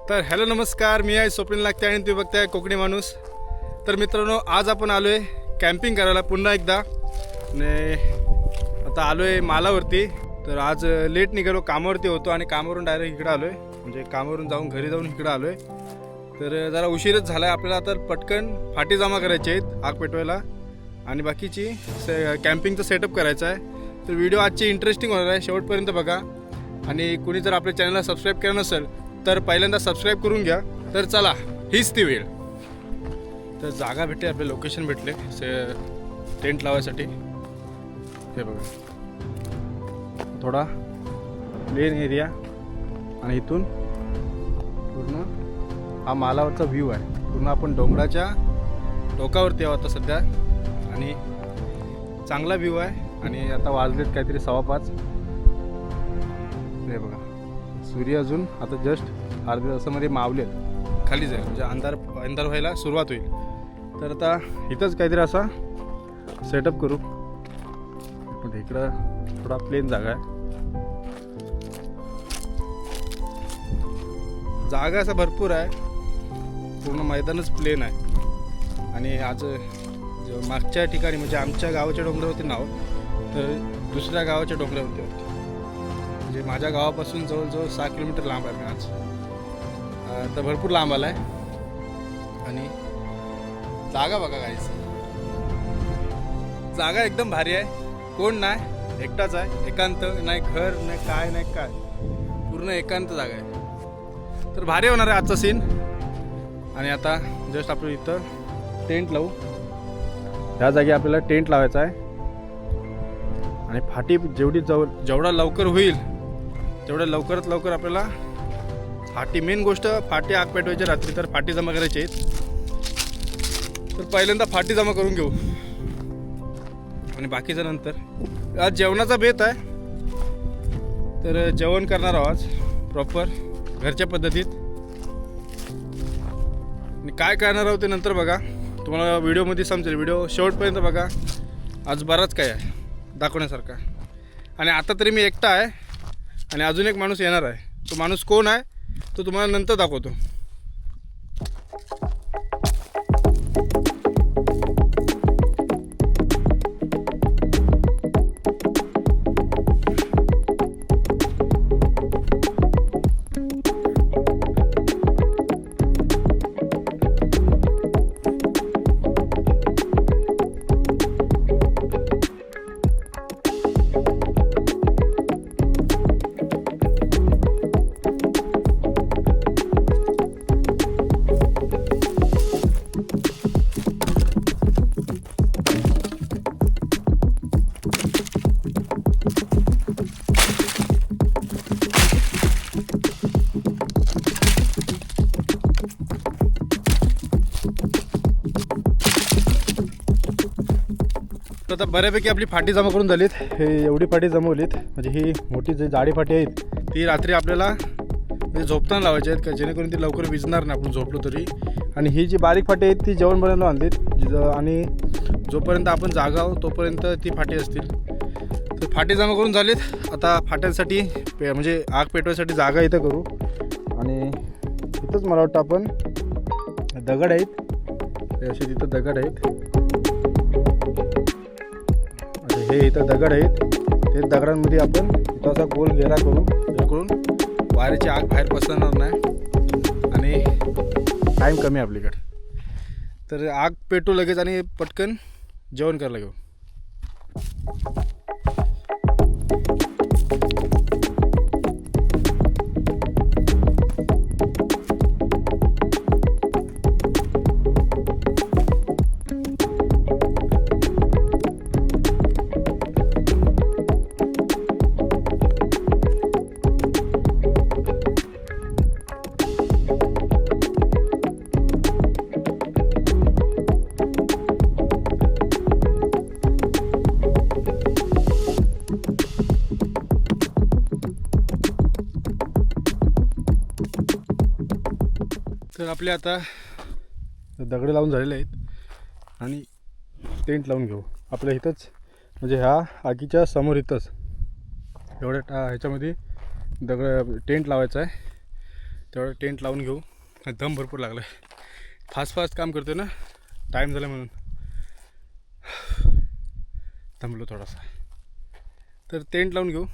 तर हॅलो नमस्कार, मी आहे स्वप्नील लागते आणि तुम्ही बघताय कोकणी माणूस. तर मित्रांनो, आज आपण आलो आहे कॅम्पिंग करायला पुन्हा एकदा. आणि आता आलो आहे मालावरती. तर आज लेट निघालो, कामावरती होतो आणि कामावरून डायरेक्ट इकडं आलो आहे, म्हणजे कामावरून जाऊन घरी जाऊन इकडं आलो आहे. तर जरा उशीरच झाला आहे आपल्याला. तर पटकन फाटी जमा करायची आहेत आग पेटवायला आणि बाकीची कॅम्पिंगचं सेटअप करायचं आहे. तर व्हिडिओ आजची इंटरेस्टिंग होणार आहे, शेवटपर्यंत बघा. आणि कोणी जर आपल्या चॅनलला सबस्क्राईब केलं नसेल तर पहिल्यांदा सबस्क्राईब करून घ्या. तर चला, हीच ती वेळ. तर जागा भेटते, आपले लोकेशन भेटले टेंट लावायसाठी. हे बघा, थोडा प्लेन एरिया आणि इथून पूर्ण हा मालावरचा व्ह्यू आहे. पूर्ण आपण डोंगराच्या टोकावरती आहोत आता सध्या आणि चांगला व्ह्यू आहे. आणि आता वाजलेत काहीतरी 5:15. हे बघा, सूर्य अजून आता जस्ट अर्ध्या तासामध्ये मावलेत, खालीच आहे, म्हणजे अंधार व्हायला सुरुवात होईल. तर आता इथंच काहीतरी असा सेटअप करू. म्हणजे इकडं थोडा प्लेन जागा आहे, जागा असा भरपूर आहे, पूर्ण मैदानच प्लेन आहे. आणि आज मागच्या ठिकाणी म्हणजे आमच्या गावाच्या डोंगरावरती नाव, तर दुसऱ्या गावाच्या डोंगरावरती होती. म्हणजे माझ्या गावापासून जवळजवळ 6 किलोमीटर लांब आहे मी आज. तर भरपूर लांब आला आहे. आणि जागा बघा गाईस, जागा एकदम भारी आहे. कोण नाही, एकटाच आहे, एकांत, नाही घर नाही काय, पूर्ण एकांत जागा आहे. तर भारी होणार आहे आजचा सीन. आणि आता जस्ट आपण इथं टेंट लावू. ह्या जागी आपल्याला टेंट लावायचा आहे. आणि फाटी जेवढा लवकर होईल तेवढ्या लवकरात लवकर आपल्याला फाटी, मेन गोष्ट फाटी आग पेटवायची रात्री. तर फाटी जमा करायची आहेत. तर पहिल्यांदा फाटी जमा करून घेऊ आणि बाकीचं नंतर. आज जेवणाचा बेत आहे, तर जेवण करणार आहोत आज प्रॉपर घरच्या पद्धतीत. आणि काय करणार आहोत ते नंतर बघा, तुम्हाला व्हिडिओमध्ये समजेल. व्हिडिओ शेवटपर्यंत बघा, आज बराच काय आहे दाखवण्यासारखा. आणि आता तरी मी एकटा आहे आणि अजून एक माणूस येणार आहे. तो माणूस कोण आहे तो तुम्हाला नंतर दाखवतो. आता बऱ्यापैकी आपली फाटी जमा करून झालीत. हे एवढी फाटी जमवलीत, म्हणजे ही मोठी जी जाडी फाटी आहेत ती रात्री आपल्याला म्हणजे झोपताना लावायची आहेत, का जेणेकरून ती लवकर विझणार नाही आपण झोपलो तरी. आणि ही जी बारीक फाटी आहेत ती जेवण बनवायला आणलीत. आणि जोपर्यंत आपण जागा आहोत तोपर्यंत ती फाटी असतील. तर फाटी जमा करून झालीत. आता फाट्यांसाठी म्हणजे आग पेटवायसाठी जागा इथं करू. आणि इथंच मला वाटतं आपण दगड आहेत, असे तिथं दगड आहेत, हे इथं दगड आहेत. ते दगडांमध्ये आपण इथं असा गोल घेरा करू, जेणेकरून वाऱ्याची आग बाहेर पसरणार नाही आणि टाईम कमी आपल्याकडे. तर आग पेटू लगेच आणि पटकन जेवण करायला घेऊ. तर आपले आता दगड लावून झालेले आहेत आणि टेंट लावून घेऊ आपल्या इथंच. म्हणजे ह्या आगीच्या समोर इथंच एवढ्या ह्याच्यामध्ये टेंट लावायचा आहे. तेवढं टेंट लावून घेऊ. दम भरपूर लागला आहे, फास्ट काम करतो ना, टाईम झाला म्हणून थांबलो थोडासा. तर टेंट लावून घेऊ,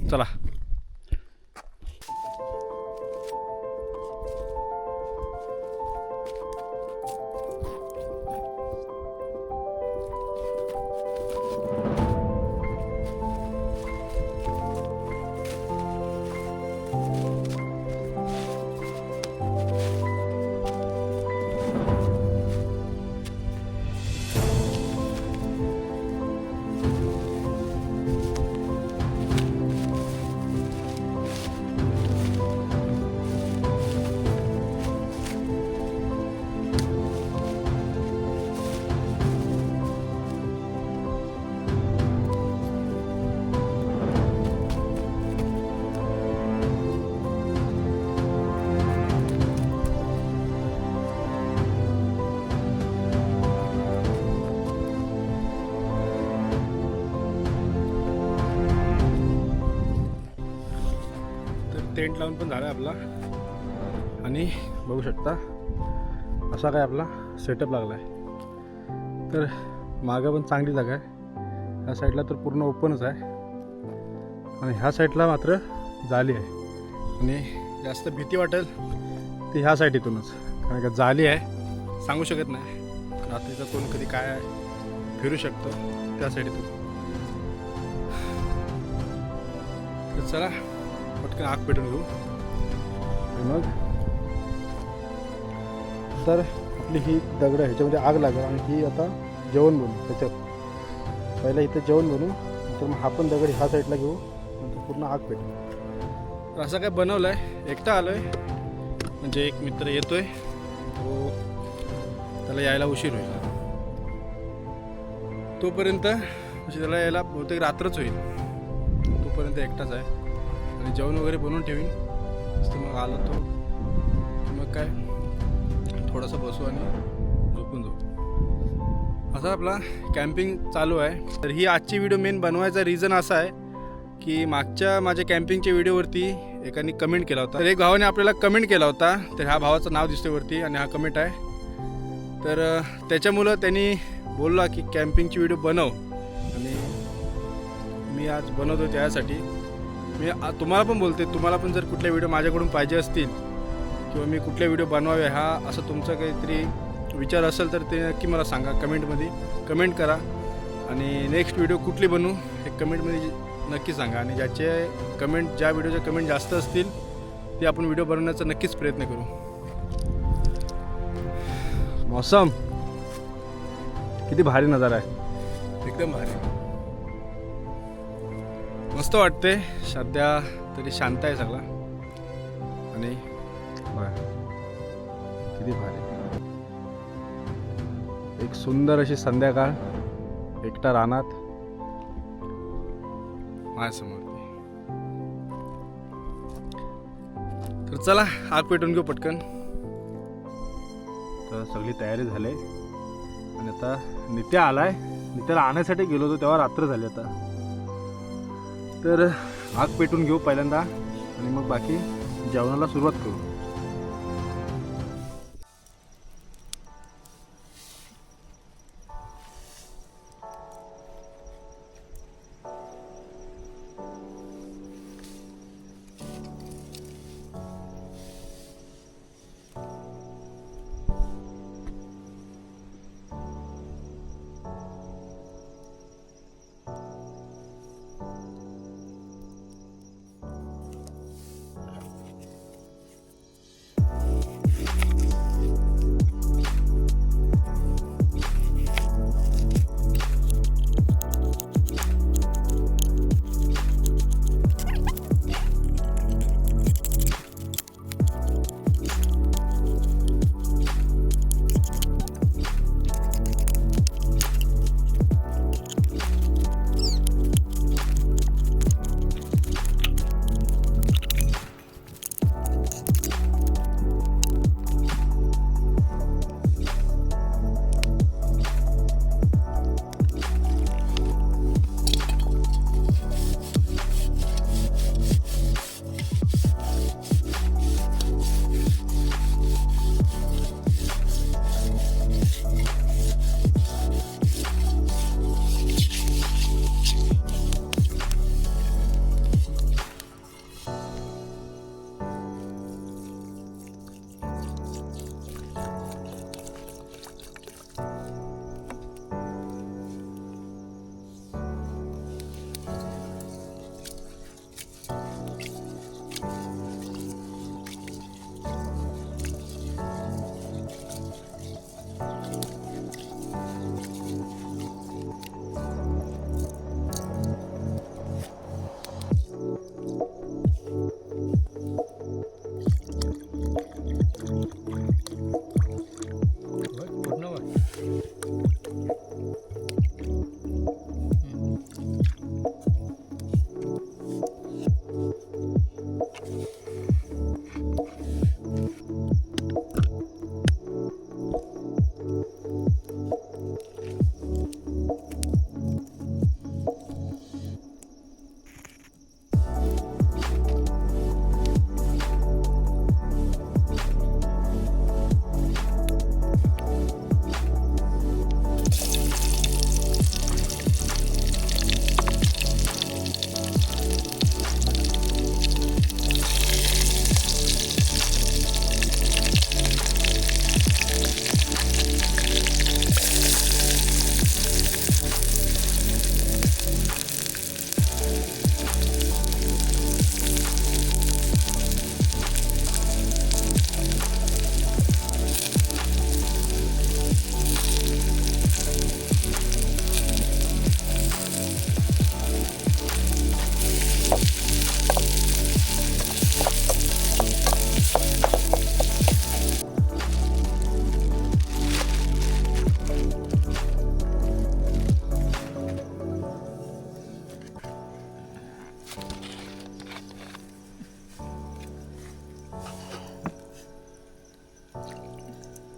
चला. टेंट लावून पण झाला आपला. आणि बघू शकता असा काय आपला सेटअप लागला आहे. तर मागं पण चांगली जागा आहे. ह्या साईडला तर पूर्ण ओपनच आहे आणि ह्या साईडला मात्र जाली आहे. आणि जास्त भीती वाटेल ती ह्या साईडीतूनच, कारण का जाली आहे, सांगू शकत नाही रात्रीचा कोण कधी काय फिरू शकतो त्या साईडीतून. तर चला पटकन आग पेटून घेऊ. मग तर आपली ही दगड ह्याच्यामध्ये आग लागेल आणि ही आता जेवण बनवू. त्याच्यात पहिला इथं जेवण बनवू, नंतर मग हा पण दगड ह्या साईडला घेऊ, नंतर पूर्ण आग पेटू. तर असं काय बनवलं आहे, एकटा आलो आहे, म्हणजे एक मित्र येतोय, तो त्याला यायला उशीर होईल. तोपर्यंत म्हणजे त्याला यायला बहुतेक रात्रच होईल. तोपर्यंत एकटाच आहे आणि जेवण वगैरे बनवून ठेवीन. तर मग आला तो मग काय थोडंसं बसू आणि झोपून जाऊ. असा आपला कॅम्पिंग चालू आहे. तर ही आजची व्हिडिओ मेन बनवायचा रिझन असा आहे की मागच्या माझ्या कॅम्पिंगच्या व्हिडिओवरती एकाने कमेंट केला होता. तर एक भावाने आपल्याला कमेंट केला होता, तर ह्या भावाचं नाव दिसतंय वरती आणि हा कमेंट आहे. तर त्याच्यामुळं त्यांनी बोलला की कॅम्पिंगची व्हिडिओ बनव आणि मी आज बनवतो त्यासाठी. मी तुम्हाला पण बोलते, तुम्हाला पण जर कुठल्या व्हिडिओ माझ्याकडून पाहिजे असतील किंवा मी कुठले व्हिडिओ बनवावे हा असं तुमचा काहीतरी विचार असेल तर ते नक्की मला सांगा, कमेंटमध्ये कमेंट करा. आणि नेक्स्ट व्हिडिओ कुठली बनवू हे कमेंटमध्ये नक्की सांगा. आणि ज्याचे कमेंट, ज्या व्हिडिओचे कमेंट जास्त असतील ते आपण व्हिडिओ बनवण्याचा नक्कीच प्रयत्न करू. मौसम किती भारी नजारा आहे, एकदम भारी, मस्त वाटते. सध्या तरी शांत आहे सगळा आणि बघा किती भारी. एक सुंदर अशी संध्याकाळ एकटा रानात माझ्यासमोर. तर चला आग पेटून घेऊ पटकन. तर सगळी तयारी झाली आणि आता नित्या आलाय. नित्याला आणण्यासाठी गेलो होतो तेव्हा रात्र झाली. आता तर आग पेटून घेऊ पहिल्यांदा आणि मग बाकी जेवणाला सुरुवात करू.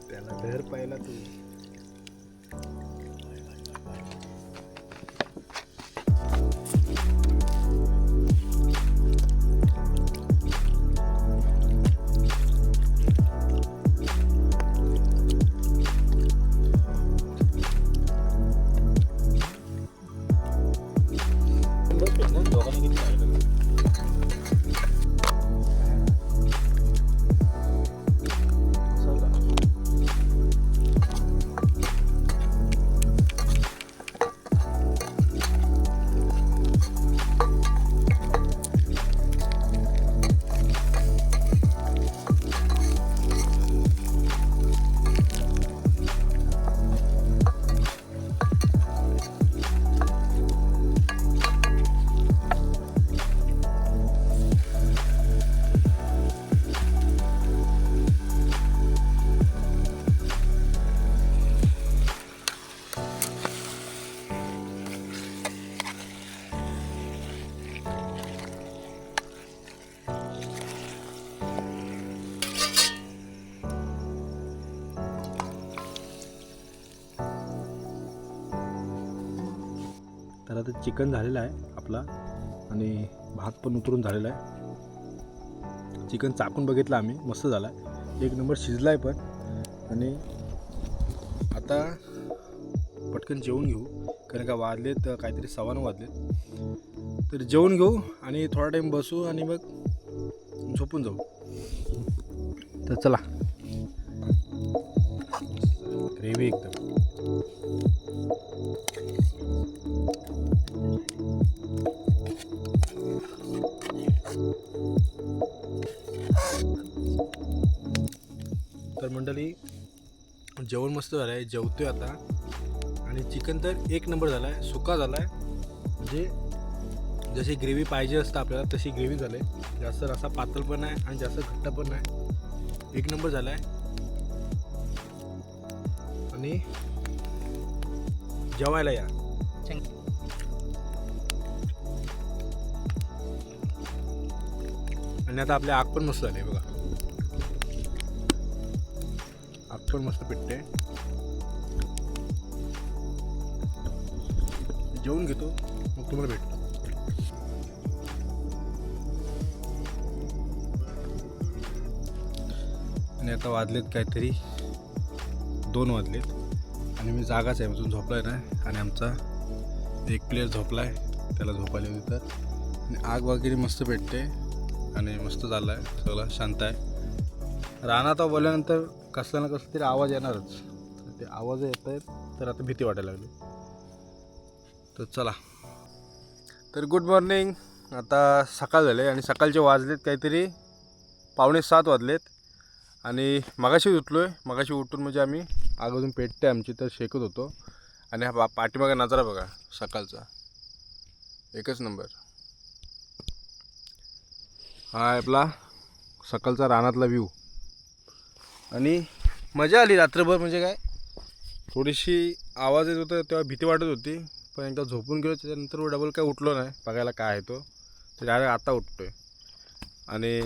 त्याला धर पाहिला तू. तर आता चिकन झालेलं आहे आपला आणि भात पण उतरून झालेला आहे. चिकन चाकून बघितलं आम्ही, मस्त झाला आहे, एक नंबर शिजला आहे पण. आणि आता पटकन जेवून घेऊ, कारण का वाजलेत काहीतरी 9:15 वाजलेत. तर जेवून घेऊ आणि थोडा टाईम बसू आणि मग झोपून जाऊ. तर चला. ग्रेव्ही एकदम तर मंडळी, जेवण मस्त झालं आहे, जेवतोय आता. आणि चिकन तर एक नंबर झाला आहे, सुका झाला आहे, म्हणजे जशी ग्रेव्ही पाहिजे असतं आपल्याला तशी ग्रेव्ही झाली आहे. जास्त रसा पातळ पण आहे आणि जास्त घट्ट पण नाही, एक नंबर झाला आहे. आणि जेवायला या. आणि आता आपले आग पण मस्त झाले बघा, आग पण मस्त पेटते. जेवून घेतो मग तुम्हाला भेटतो. आणि आता वाजलेत काहीतरी 2 वाजलेत आणि मी जागाच आहे, अजून झोपलाय नाही. आणि आमचा एक प्लेयर झोपलाय, त्याला झोपायला होती. तर आणि आग वगैरे मस्त पेटते आणि मस्त झालं आहे, सगळं शांत आहे. रानात बोलल्यानंतर कसला ना कसला तरी आवाज येणारच, ते आवाज येत आहेत तर आता भीती वाटायला लागली. तर चला. तर गुड मॉर्निंग. आता सकाळ झाले आणि सकाळचे वाजलेत काहीतरी 6:45 वाजलेत. आणि मगाशी उठलो आहे, मगाशी उठून म्हणजे आम्ही आग अजून पेटते आमची, तर शेकत होतो. आणि हा पाठीमागा नजारा बघा सकाळचा, एकच नंबर. हा आपला सकाळचा रानातला व्ह्यू. आणि मजा आली रात्रभर. म्हणजे काय, थोडीशी आवाज येत होता तेव्हा भीती वाटत होती, पण एकदा झोपून गेलो त्याच्यानंतर डबल काय उठलो नाही बघायला काय आहे तो. तर डायरेक्ट आता उठतो आहे. आणि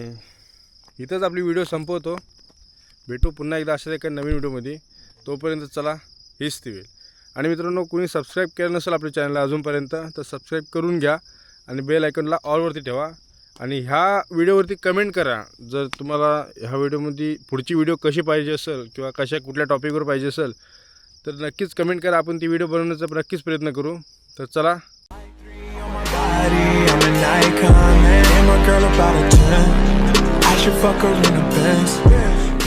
इथंच आपली व्हिडिओ संपवतो. भेटू पुन्हा एकदा अशाच एका नवीन व्हिडिओमध्ये. तोपर्यंत चला हीच ती वेळ. आणि मित्रांनो, कोणी सबस्क्राईब केलं नसेल आपल्या चॅनलला अजूनपर्यंत तर सबस्क्राईब करून घ्या आणि बेल आयकॉनला ऑलवरती ठेवा. आणि ह्या व्हिडिओवरती कमेंट करा जर तुम्हाला ह्या व्हिडिओमध्ये पुढची व्हिडिओ कशी पाहिजे असेल किंवा कुठल्या टॉपिकवर पाहिजे असेल तर नक्कीच कमेंट करा. आपण ती व्हिडिओ बनवण्याचा नक्कीच प्रयत्न करू. तर चला. I'm an icon, man. And my girl about a 10. I should fuck her in a Benz.